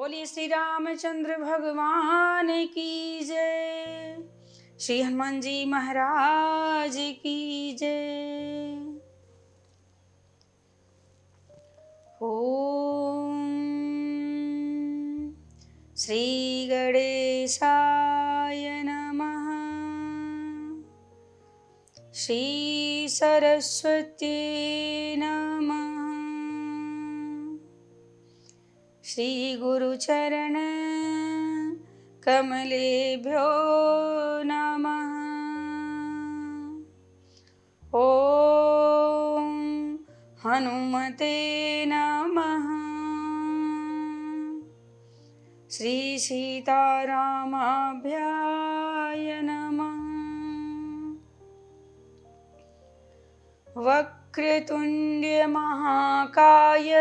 बोलिए श्री रामचंद्र भगवान की जय। श्री हनुमान जी महाराज की जय। ओम श्री गणेशाय नमः। श्री सरस्वती नमः। श्री गुरुचरण कमलेभ्यो नमः। ओम हनुमते नमः। श्री सीतारामाभ्याय नमः। वक्रतुण्ड महाकाय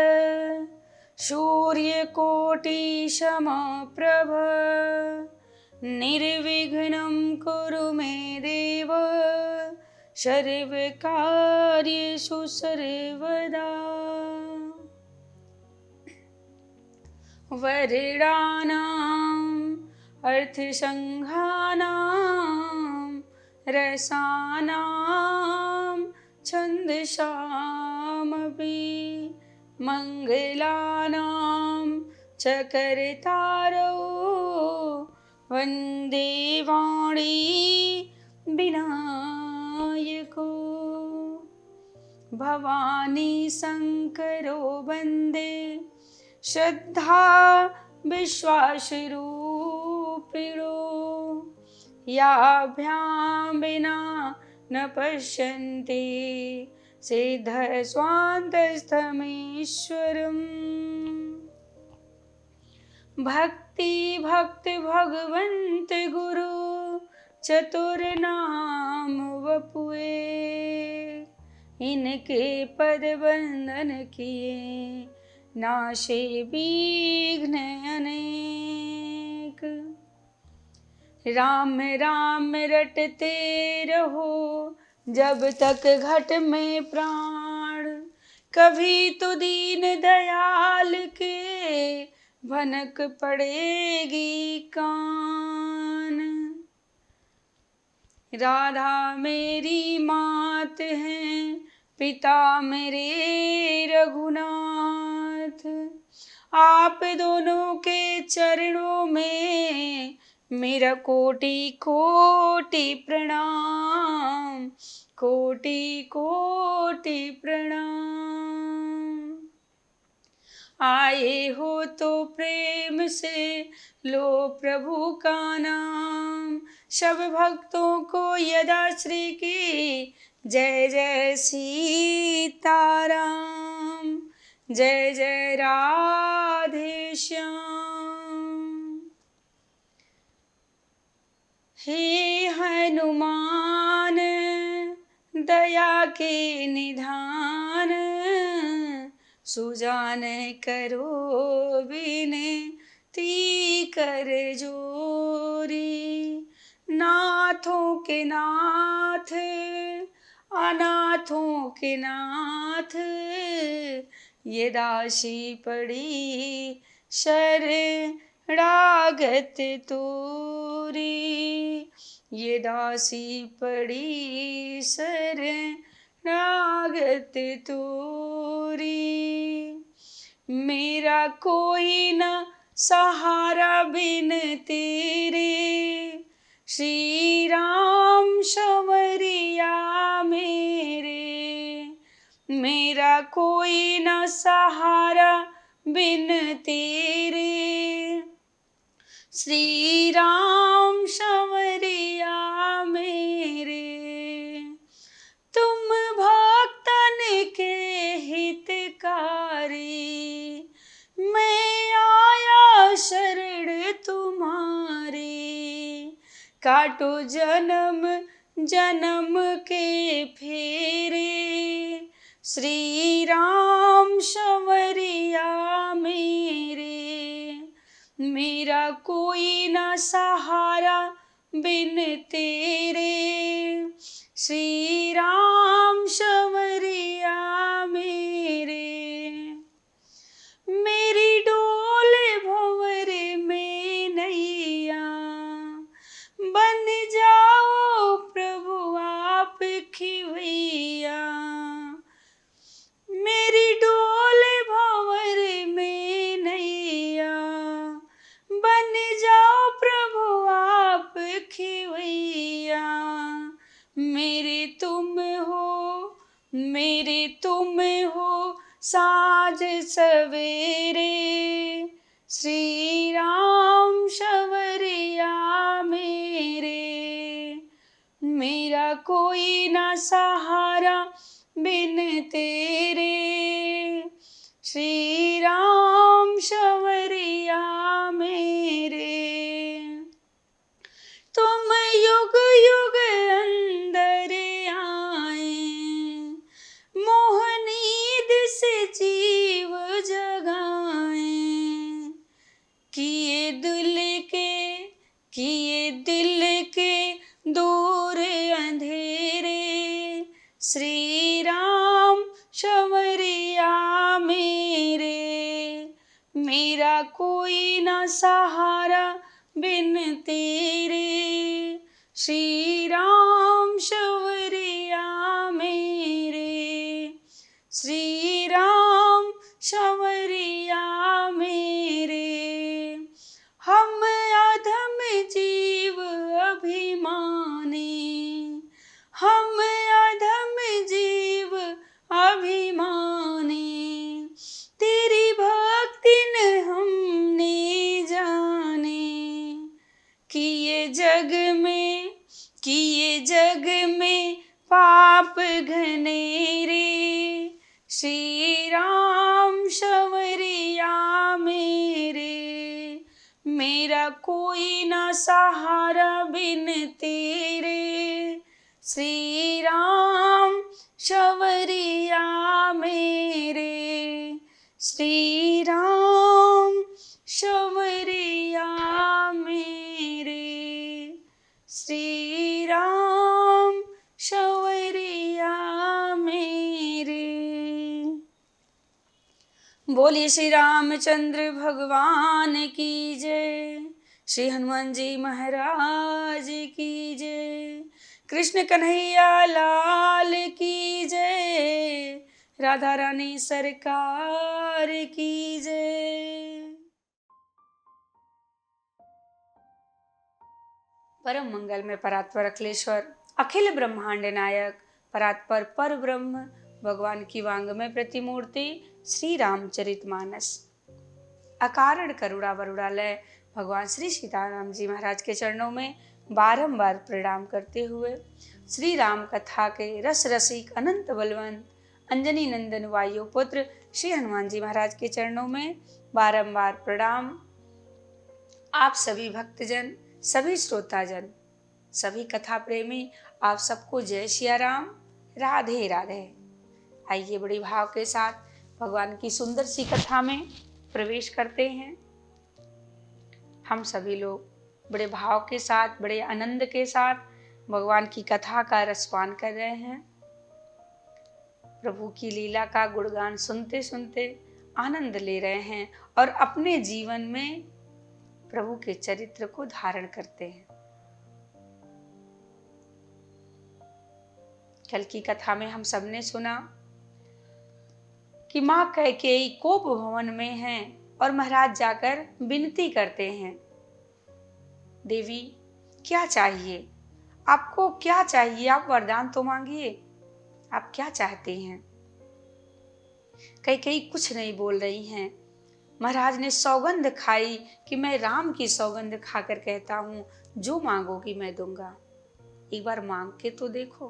सूर्यकोटिसमप्रभ निर्विघ्नं कुरु मे देव सर्वकार्येषु सर्वदा। वर्णानाम् अर्थसङ्घानां रसानां छन्दसामपि मङ्गलानां च कर्तारौ वन्दे वाणी विनायको। भवानी शङ्करो वन्दे श्रद्धा विश्वासरूपिणो। याभ्यां विना न पश्यन्ति सिद्धस्वान्तस्थमीश्वरम्। भक्ति भक्त भगवंत गुरु चतुर्नाम वपुए। इनके पद वंदन किए नाशे विघ्न अनेक। राम राम रटते रहो जब तक घट में प्राण। कभी तो दीन दयाल के भनक पड़ेगी कान। राधा मेरी मात है पिता मेरे रघुनाथ। आप दोनों के चरणों में मेरा कोटि कोटि प्रणाम, कोटि कोटि प्रणाम। आए हो तो प्रेम से लो प्रभु का नाम। सब भक्तों को यदा श्री की जय जय सीताराम, जय जय राधे श्याम। हे हनुमान दया के निधान। सुजान करो विनती कर जोरी। नाथों के नाथ अनाथों के नाथ। ये दासी पड़ी शरणागत तोरी। ये दासी पड़ी शरणागत तोरी। मेरा कोई न सहारा बिन तेरे। श्री राम संवरिया मेरे। मेरा कोई न सहारा बिन तेरे। श्री राम संवरिया मेरे। तुम भक्तन के हितकारी। मैं आया शरण तुम्हारी। काटो जन्म जन्म के फेरे। श्री राम संवरिया मेरे। मेरा कोई न सहारा बिन तेरे। श्री राम संवरिया मेरे। मेरी डोल भंवर मेरा कोई ना सहारा बिन तेरे। श्री राम शवरिया मेरे, तुम युग युग अंदर आए, मोहनीद से जीव जगाए। किए दिल के दूर अंधेरे, श्री राम शवरिया मेरे। मेरा कोई ना सहारा बिन तेरे। श्री राम शवरिया मेरे, श्री राम शवरिया मेरे। हम अधम जीव अभिमानी, हम अधम जीव अभिमानी, तेरी भक्ति न हमने जाने। किए जग में पाप घनेरे, श्री राम शवरिया मेरे। मेरा कोई ना सहारा बिन तेरे। श्री राम शवरिया मेरे, श्री राम शवरिया मेरे, श्री राम शवरिया मेरे। बोलिए श्री रामचंद्र भगवान की जय, श्री हनुमान जी महाराज की जय, कृष्ण कन्हैया लाल की जय, राधा रानी सरकार की जय। परम मंगल में परात्पर अखिलेश्वर, अखिल ब्रह्मांड नायक, परात्पर पर ब्रह्म भगवान की वांग में प्रतिमूर्ति श्री रामचरितमानस, अकारण करुणा वरुणालय भगवान श्री सीताराम जी महाराज के चरणों में बारंबार प्रणाम करते हुए, श्री राम कथा के रस रसिक अनंत बलवंत अंजनी नंदन वायु पुत्र श्री हनुमान जी महाराज के चरणों में बारंबार प्रणाम। आप सभी भक्तजन, सभी श्रोताजन, सभी कथा प्रेमी, आप सबको जय सिया राम, राधे राधे। आइए बड़े भाव के साथ भगवान की सुंदर सी कथा में प्रवेश करते हैं। हम सभी लोग बड़े भाव के साथ, बड़े आनंद के साथ भगवान की कथा का रसपान कर रहे हैं। प्रभु की लीला का गुणगान सुनते सुनते आनंद ले रहे हैं और अपने जीवन में प्रभु के चरित्र को धारण करते हैं। कल की कथा में हम सबने सुना कि मां कैकेयी कोप भवन में हैं और महाराज जाकर विनती करते हैं, देवी क्या चाहिए, आपको क्या चाहिए, आप वरदान तो मांगिए, आप क्या चाहते हैं। कैकेयी कुछ नहीं बोल रही हैं। महाराज ने सौगंध खाई कि मैं राम की सौगंध खाकर कहता हूं, जो मांगोगी मैं दूंगा, एक बार मांग के तो देखो।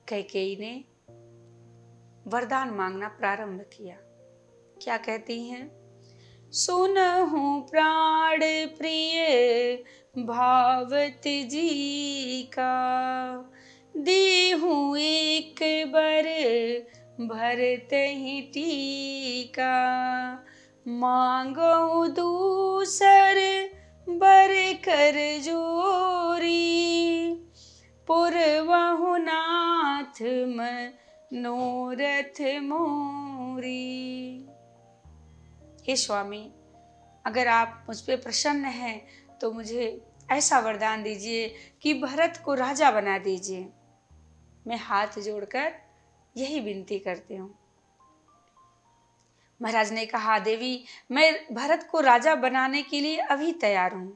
कैकेयी ने वरदान मांगना प्रारंभ किया। क्या कहती हैं? सुनहु प्राण प्रिय भावत जी का, देहु एक बर भरत ही टीका, मांगो दूसर बर कर जोरी, पुरवहु नाथ मनोरथ मोरी। हे स्वामी, अगर आप मुझ पे प्रसन्न हैं तो मुझे ऐसा वरदान दीजिए कि भरत को राजा बना दीजिए। मैं हाथ जोड़कर यही विनती करती हूँ। महाराज ने कहा, देवी मैं भरत को राजा बनाने के लिए अभी तैयार हूँ,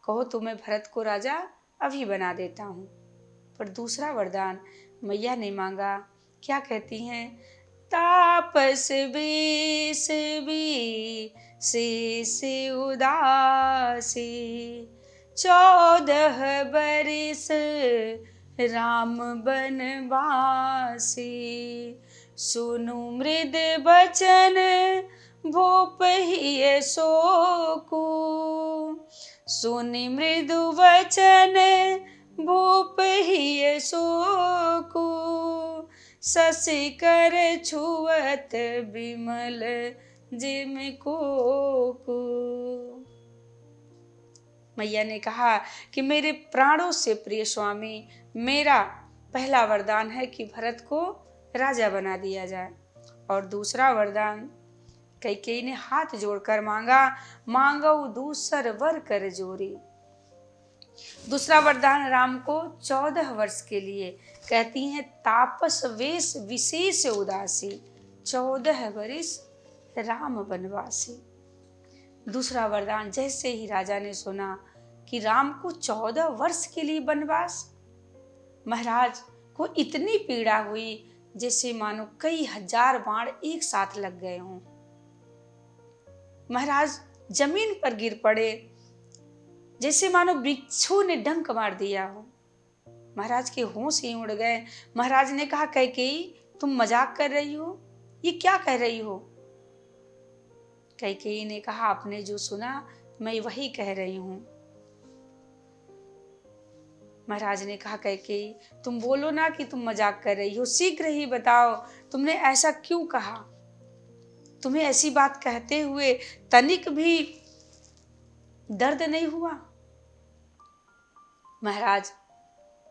कहो तो मैं भरत को राजा अभी बना देता हूँ। पर दूसरा वरदान मैया ने मांगा। क्या कहती हैं? तापस बेस भी शेष उदासी, 14 बरिस राम बनवासी, सुनु मृद बचन भूप हिय सोकु, सुनि मृदु वचन भूप हिय सोकु, शशि कर छुअत विमल जिम कोकु। मैया ने कहा कि मेरे प्राणों से प्रिय स्वामी, मेरा पहला वरदान है कि भरत को राजा बना दिया जाए, और दूसरा वरदान कैकेयी ने हाथ जोड़कर मांगा, मांगऊ दूसर वर कर जोरी। दूसरा वरदान राम को 14 वर्ष के लिए, कहती हैं तापस वेश विशेष उदासी, 14 वर्ष राम बनवासी। दूसरा वरदान, जैसे ही राजा ने सुना कि राम को 14 वर्ष के लिए वनवास, महाराज को इतनी पीड़ा हुई जैसे मानो कई हजार बाण एक साथ लग गए हों। महाराज जमीन पर गिर पड़े, जैसे मानो बिच्छू ने डंक मार दिया हो। महाराज के होश ही उड़ गए। महाराज ने कहा, कैकेयी तुम मजाक कर रही हो, ये क्या कह रही हो? कैकेयी ने कहा, आपने जो सुना मैं वही कह रही हूं। महाराज ने कहा, कैकेयी तुम बोलो ना कि तुम मजाक कर रही हो, शीघ्र ही बताओ तुमने ऐसा क्यों कहा? तुम्हें ऐसी बात कहते हुए तनिक भी दर्द नहीं हुआ? महाराज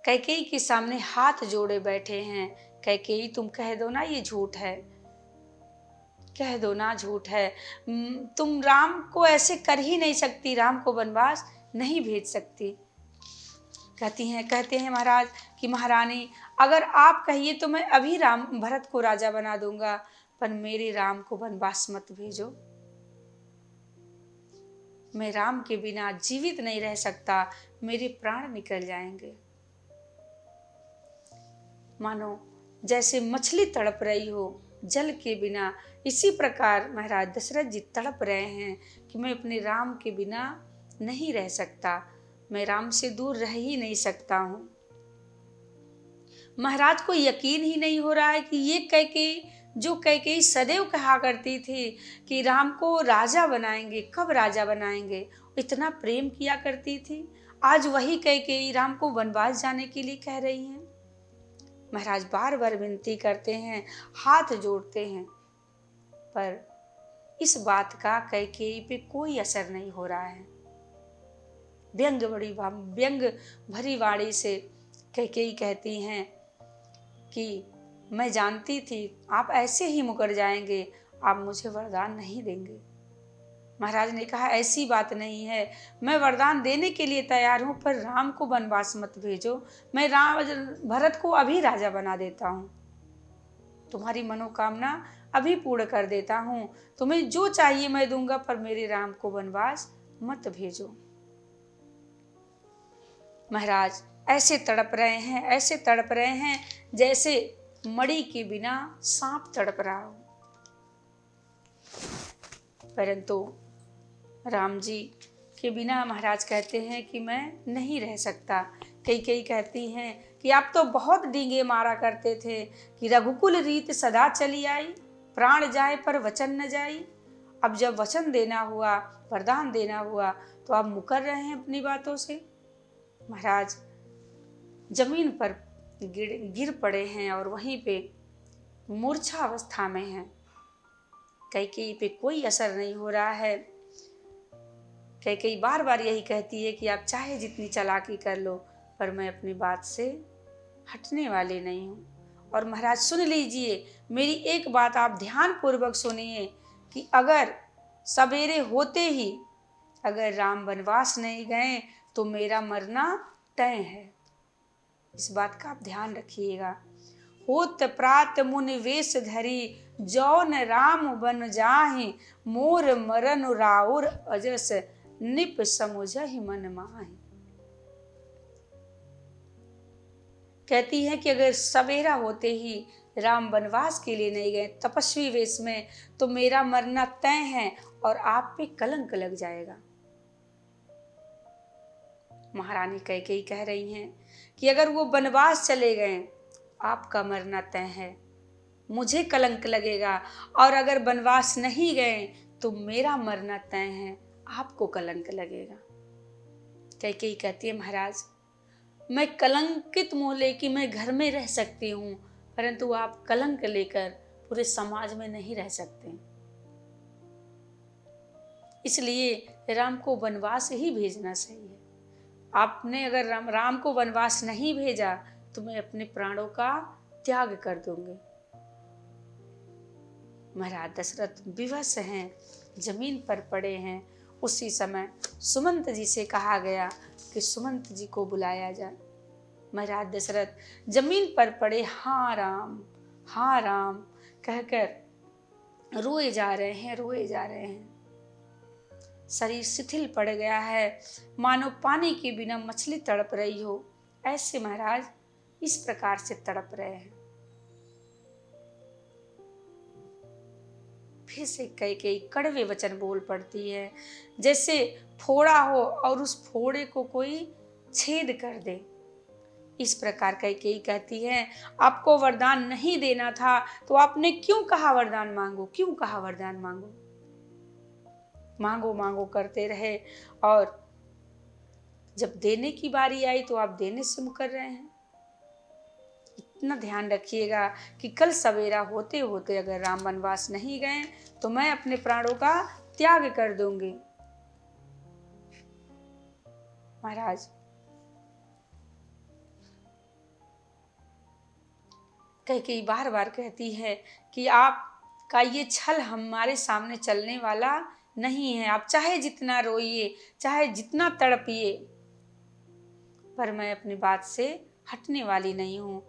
कैकेयी के सामने हाथ जोड़े बैठे हैं। कैकेयी तुम कह दो ना ये झूठ है, कह दो ना झूठ है। तुम राम को ऐसे कर ही नहीं सकती, राम को वनवास नहीं भेज सकती। कहते हैं महाराज कि महारानी अगर आप कहिए तो मैं अभी भरत को राजा बना दूंगा, पर मेरे राम को वनवास मत भेजो। मैं राम के बिना जीवित नहीं रह सकता, मेरे प्राण निकल जाएंगे। मानो जैसे मछली तड़प रही हो जल के बिना, इसी प्रकार महाराज दशरथ जी तड़प रहे हैं कि मैं अपने राम के बिना नहीं रह सकता, मैं राम से दूर रह ही नहीं सकता हूं। महाराज को यकीन ही नहीं हो रहा है कि ये कैकेयी सदैव कहा करती थी कि राम को राजा बनाएंगे, कब राजा बनाएंगे, इतना प्रेम किया करती थी, आज वही कैकेयी राम को वनवास जाने के लिए कह रही हैं। महाराज बार बार विनती करते हैं, हाथ जोड़ते हैं, पर इस बात का कैकेयी पे कोई असर नहीं हो रहा है। व्यंग भरी वाणी से कैकेयी कहती हैं कि मैं जानती थी आप ऐसे ही मुकर जाएंगे, आप मुझे वरदान नहीं देंगे। महाराज ने कहा, ऐसी बात नहीं है, मैं वरदान देने के लिए तैयार हूं, पर राम को वनवास मत भेजो, मैं भरत को अभी राजा बना देता हूं, तुम्हारी मनोकामना अभी पूर्ण कर देता हूं, तुम्हें जो चाहिए मैं दूंगा, पर मेरे राम को वनवास मत भेजो। महाराज ऐसे तड़प रहे हैं जैसे मणि के बिना सांप तड़प रहा हो। परंतु राम जी के बिना महाराज कहते हैं कि मैं नहीं रह सकता। कैकेयी कहती हैं कि आप तो बहुत डींगे मारा करते थे कि रघुकुल रीत सदा चली आई, प्राण जाए पर वचन न जाई। अब जब वचन देना हुआ, वरदान देना हुआ, तो आप मुकर रहे हैं अपनी बातों से। महाराज जमीन पर गिर पड़े हैं और वहीं पे मूर्छा अवस्था में हैं। कैकेयी पे कोई असर नहीं हो रहा है। कैकेयी बार बार यही कहती है कि आप चाहे जितनी चालाकी कर लो, पर मैं अपनी बात से हटने वाली नहीं हूँ। और महाराज सुन लीजिए, मेरी एक बात आप ध्यान पूर्वक सुनिए कि अगर सवेरे होते ही अगर राम वनवास नहीं गए तो मेरा मरना तय है। इस बात का आप ध्यान रखिएगा। होत प्रात मुनि वेश धरी, जौन राम बन जाहि, मोर मरन राउर अजस, निप समुझहि मन माहि। कहती है कि अगर सवेरा होते ही राम वनवास के लिए नहीं गए तपस्वी वेश में, तो मेरा मरना तय है और आप पे कलंक लग जाएगा। महारानी कैकेयी कह रही हैं कि अगर वो वनवास चले गए, आपका मरना तय है, मुझे कलंक लगेगा, और अगर वनवास नहीं गए तो मेरा मरना तय है, आपको कलंक लगेगा। कैकेयी कहती है, महाराज मैं कलंकित मोह लेके मैं घर में रह सकती हूँ, परंतु आप कलंक लेकर पूरे समाज में नहीं रह सकते। इसलिए राम को वनवास ही भेजना सही है। आपने अगर राम को वनवास नहीं भेजा तो मैं अपने प्राणों का त्याग कर दूंगी। महाराज दशरथ विवश हैं, जमीन पर पड़े हैं। उसी समय सुमंत जी से कहा गया कि सुमंत जी को बुलाया जाए। महाराज दशरथ जमीन पर पड़े हाँ राम कहकर रोए जा रहे हैं। शरीर शिथिल पड़ गया है, मानो पानी के बिना मछली तड़प रही हो, ऐसे महाराज इस प्रकार से तड़प रहे हैं। फिर से कैकेयी कड़वे वचन बोल पड़ती है, जैसे फोड़ा हो और उस फोड़े को कोई छेद कर दे। इस प्रकार कैकेयी कहती है, आपको वरदान नहीं देना था तो आपने क्यों कहा वरदान मांगो, क्यों कहा वरदान मांगो। मांगो मांगो करते रहे, और जब देने की बारी आई तो आप देने से मुकर रहे हैं। इतना ध्यान रखिएगा कि कल सवेरा होते होते अगर राम वनवास नहीं गए तो मैं अपने प्राणों का त्याग कर दूंगी। महाराज कैकेयी बार बार कहती है कि आपका ये छल हमारे सामने चलने वाला नहीं है। आप चाहे जितना रोइए, चाहे जितना तड़पिए, पर मैं अपनी बात से हटने वाली नहीं हूं।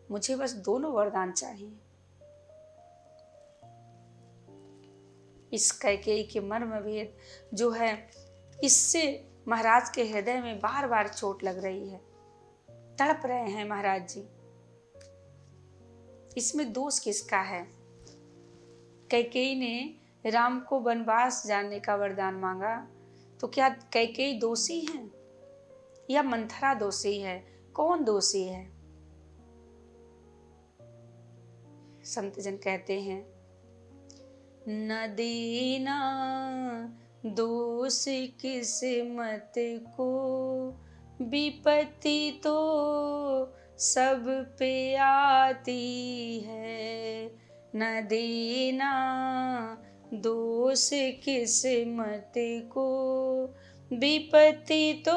मुझे बस दोनों वरदान चाहिए। इस कैकेयी के मर्म भेद जो है, इससे महाराज के हृदय में बार बार चोट लग रही है, तड़प रहे हैं महाराज जी। इसमें दोष किसका है? कैकेयी ने राम को वनवास जाने का वरदान मांगा तो क्या कैकेयी दोषी है या मंथरा दोषी है? कौन दोषी है? संत जन कहते हैं, न देना दोष किस्मत को, विपत्ति तो सब पे आती है। न देना दोष किस्मत को, विपत्ति तो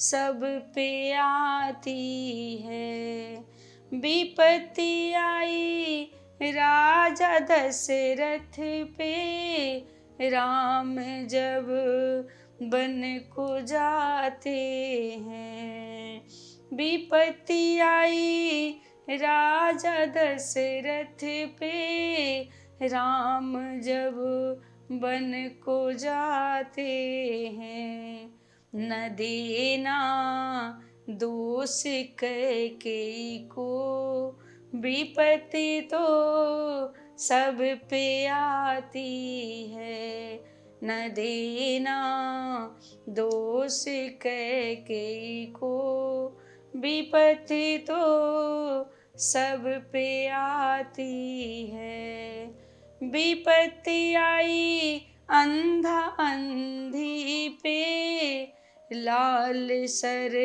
सब पे आती है। विपत्ति आई राजा दशरथ पे, राम जब बन को जाते हैं। विपत्ति आई राजा दशरथ पे, राम जब बन को जाते हैं। न देना दोष कैकेयी को, विपत्ति तो सब पे आती है। न देना दोष कैकेयी को, विपत्ति तो सब पे आती है। विपत्ति आई अंधा अंधी पे, लाल सर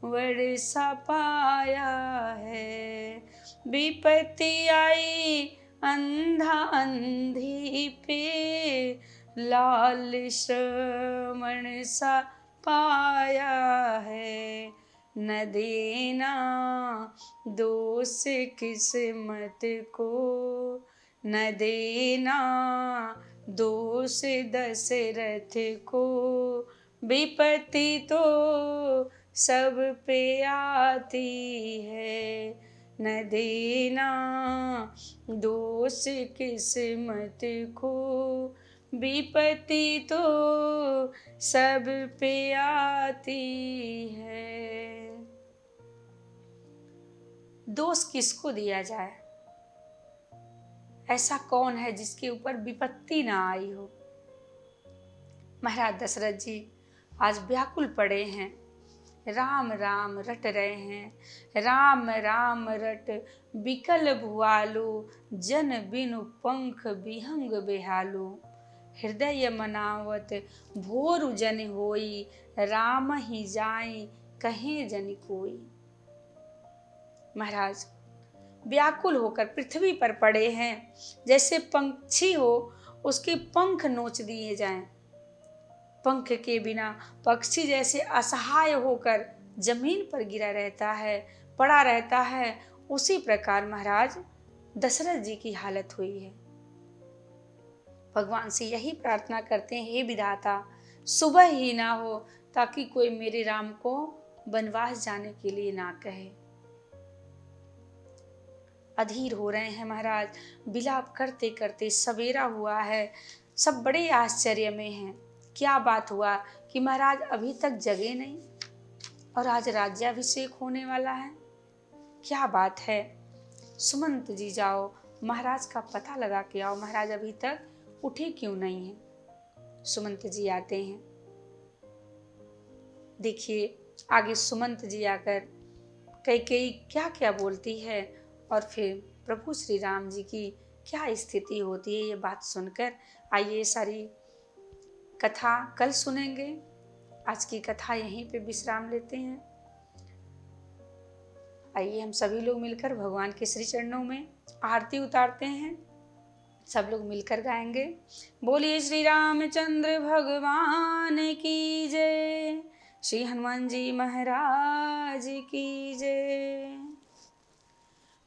वड़ सा पाया है। विपत्ति आई अंधा अंधी पे, लाल श्रवण सा पाया है। न देना दोष किस्मत को, न देना दोष दशरथ को, विपत्ति तो सब पे आती है। न देना दोष किस्मत को, विपत्ति तो सब पे आती है। दोष किसको दिया जाए? ऐसा कौन है जिसके ऊपर विपत्ति ना आई हो? महाराज दशरथ जी आज व्याकुल पड़े हैं, राम राम रट रहे हैं। राम राम रट बिकल भुआलु, जन बिनु पंख विहंग बेहालु। हृदय मनावत भोरु जन होई, राम ही जाई कहे जन कोई। महाराज व्याकुल होकर पृथ्वी पर पड़े हैं, जैसे पंछी हो उसके पंख नोच दिए जाएं। पंख के बिना पक्षी जैसे असहाय होकर जमीन पर गिरा रहता है, पड़ा रहता है, उसी प्रकार महाराज दशरथ जी की हालत हुई है। भगवान से यही प्रार्थना करते हैं, हे विधाता सुबह ही ना हो, ताकि कोई मेरे राम को वनवास जाने के लिए ना कहे। अधीर हो रहे हैं महाराज, विलाप करते करते सवेरा हुआ है। सब बड़े आश्चर्य में हैं, क्या बात हुआ कि महाराज अभी तक जगे नहीं और आज राज्याभिषेक होने वाला है, क्या बात है। सुमंत जी जाओ, महाराज का पता लगा के आओ, महाराज अभी तक उठे क्यों नहीं हैं। सुमंत जी आते हैं। देखिए आगे सुमंत जी आकर कैकेयी क्या क्या बोलती है और फिर प्रभु श्री राम जी की क्या स्थिति होती है, ये बात सुनकर आइए सारी कथा कल सुनेंगे। आज की कथा यहीं पे विश्राम लेते हैं। आइए हम सभी लोग मिलकर भगवान के श्री चरणों में आरती उतारते हैं। सब लोग मिलकर गाएंगे, बोलिए श्री रामचंद्र भगवान की जय, श्री हनुमान जी महाराज की जय।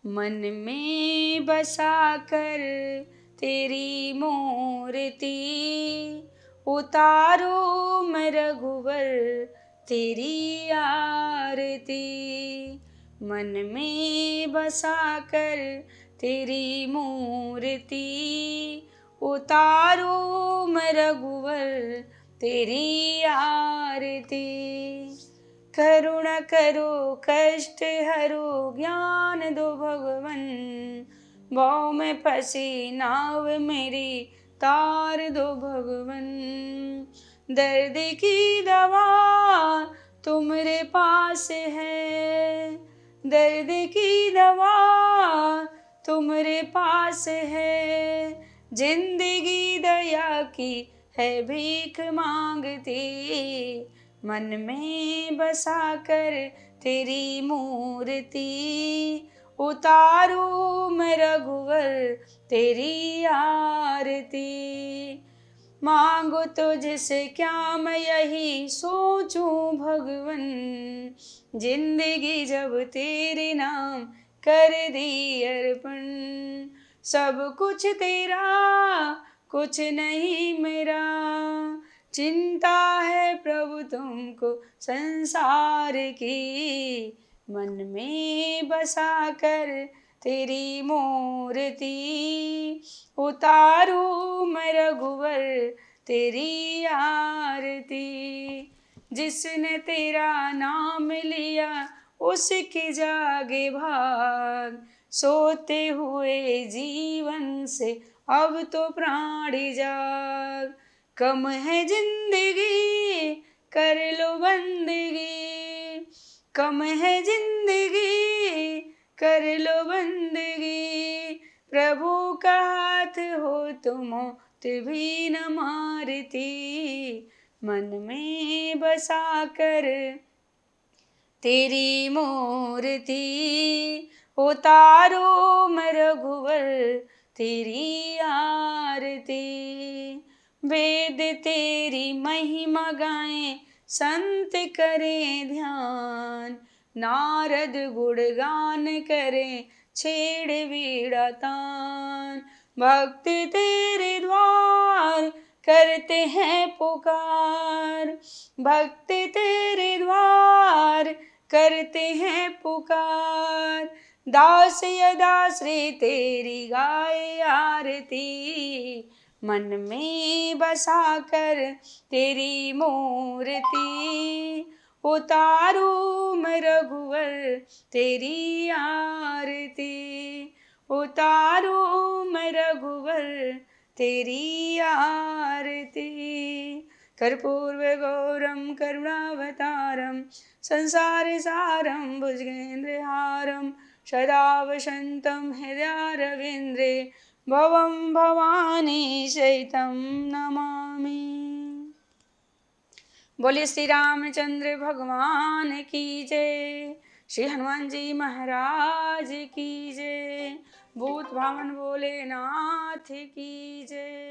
मन में बसा कर तेरी मूर्ति, उतारो मैं रघुवर तेरी आरती। मन में बसा कर तेरी मूर्ति, उतारो मैं रघुवर तेरी आरती। करुणा करो कष्ट हरो, ज्ञान दो भगवन, भव में फंसी नाव मेरी तार दो भगवन। दर्द की दवा तुम्हारे पास है, दर्द की दवा तुम्हारे पास है। जिंदगी दया की है भीख मांगती, मन में बसा कर तेरी मूर्ति, उतारो मैं रघुवर तेरी आरती। मांगो तुझसे क्या मैं यही सोचूं भगवन, जिंदगी जब तेरे नाम कर दी अर्पण। सब कुछ तेरा कुछ नहीं मेरा, चिंता है प्रभु तुमको संसार की। मन में बसा कर तेरी मूर्ति, उतारू मैं रघुवर तेरी आरती। जिसने तेरा नाम लिया उसके जागे भाग, सोते हुए जीवन से अब तो प्राण जाग। कम है जिंदगी कर लो बंदगी, कम है जिंदगी कर लो बंदगी। प्रभु का हाथ हो तो मौत भी न मारती। मन में बसा कर तेरी मूर्ति, उतारो मैं रघुवर तेरी आरती। वेद तेरी महिमा गाएं संत करें ध्यान, नारद गुणगान करें छेड़ बीड़ा तान। भक्त तेरे द्वार करते हैं पुकार, भक्त तेरे द्वार करते हैं पुकार। दास या दासरे तेरी गाए आरती, मन में बसा कर तेरी मूर्ति, उतारो मैं रघुवर तेरी आरती। उतारो मैं रघुवर तेरी आरती। कर्पूरगौरं करुणावतारं संसारसारं भुजगेन्द्रहारं सदा वसन्तं हृदयारविन्दे भवं भवानी सहितं नमामि। बोलिए श्री रामचंद्र भगवान की जय, श्री हनुमान जी महाराज की जय, भूत भावन भोलेनाथ की जय।